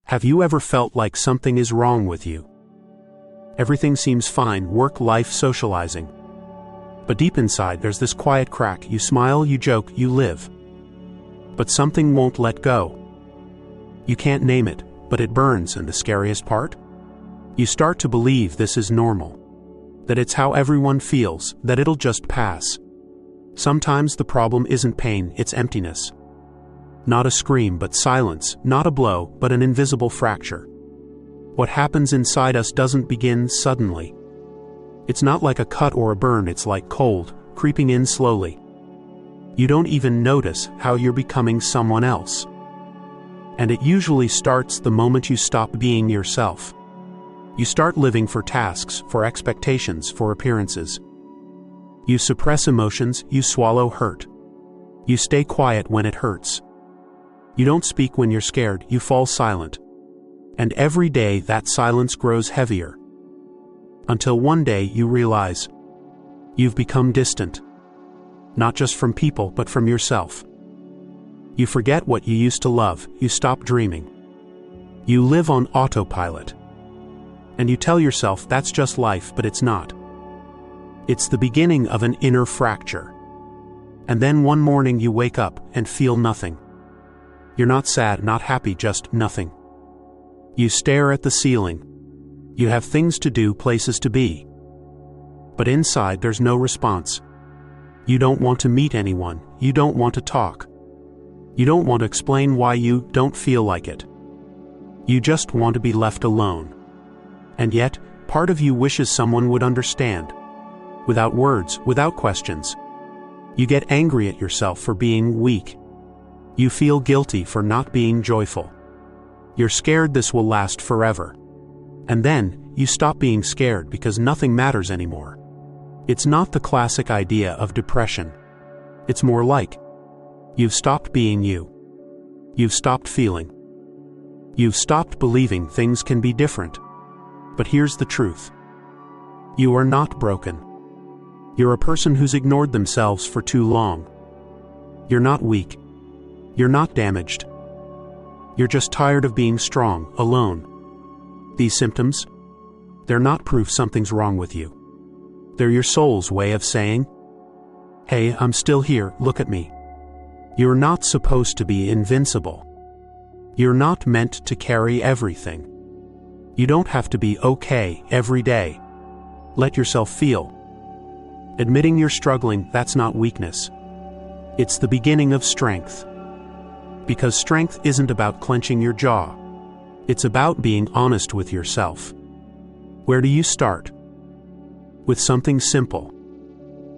Have you ever felt like something is wrong with you? Everything seems fine, work, life, socializing. But deep inside there's this quiet crack. You smile, you joke, you live. But something won't let go. You can't name it, but it burns, and the scariest part? You start to believe this is normal. That it's how everyone feels, that it'll just pass. Sometimes the problem isn't pain, it's emptiness. Not a scream, but silence, not a blow, but an invisible fracture. What happens inside us doesn't begin suddenly. It's not like a cut or a burn, it's like cold, creeping in slowly. You don't even notice how you're becoming someone else. And it usually starts the moment you stop being yourself. You start living for tasks, for expectations, for appearances. You suppress emotions, you swallow hurt. You stay quiet when it hurts. You don't speak when you're scared, you fall silent. And every day that silence grows heavier. Until one day you realize you've become distant. Not just from people, but from yourself. You forget what you used to love, you stop dreaming. You live on autopilot. And you tell yourself that's just life, but it's not. It's the beginning of an inner fracture. And then one morning you wake up and feel nothing. You're not sad, not happy, just nothing. You stare at the ceiling. You have things to do, places to be. But inside there's no response. You don't want to meet anyone, you don't want to talk. You don't want to explain why you don't feel like it. You just want to be left alone. And yet, part of you wishes someone would understand. Without words, without questions. You get angry at yourself for being weak. You feel guilty for not being joyful. You're scared this will last forever. And then, you stop being scared because nothing matters anymore. It's not the classic idea of depression. It's more like, you've stopped being you. You've stopped feeling. You've stopped believing things can be different. But here's the truth. You are not broken. You're a person who's ignored themselves for too long. You're not weak. You're not damaged. You're just tired of being strong, alone. These symptoms, they're not proof something's wrong with you. They're your soul's way of saying, hey, I'm still here, look at me. You're not supposed to be invincible. You're not meant to carry everything. You don't have to be okay every day. Let yourself feel. Admitting you're struggling, that's not weakness. It's the beginning of strength. Because strength isn't about clenching your jaw. It's about being honest with yourself. Where do you start? With something simple.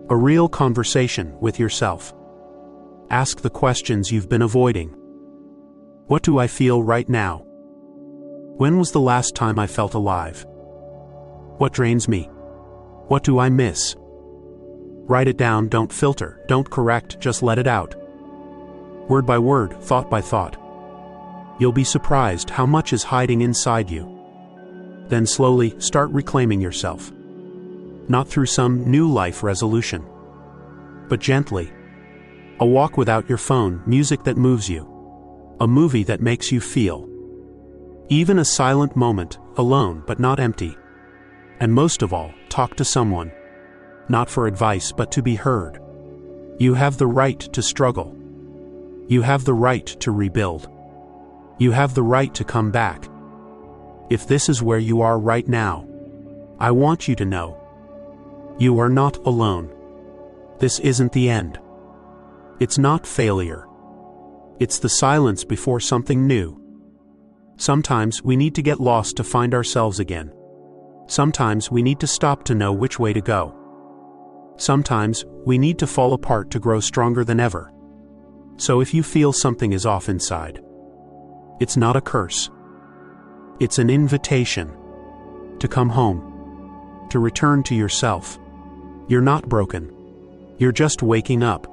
A real conversation with yourself. Ask the questions you've been avoiding. What do I feel right now? When was the last time I felt alive? What drains me? What do I miss? Write it down, don't filter, don't correct, just let it out. Word by word, thought by thought. You'll be surprised how much is hiding inside you. Then slowly start reclaiming yourself. Not through some new life resolution, but gently. A walk without your phone, music that moves you. A movie that makes you feel. Even a silent moment, alone but not empty. And most of all, talk to someone. Not for advice, but to be heard. You have the right to struggle. You have the right to rebuild. You have the right to come back. If this is where you are right now, I want you to know. You are not alone. This isn't the end. It's not failure. It's the silence before something new. Sometimes we need to get lost to find ourselves again. Sometimes we need to stop to know which way to go. Sometimes we need to fall apart to grow stronger than ever. So if you feel something is off inside, it's not a curse. It's an invitation to come home, to return to yourself. You're not broken. You're just waking up.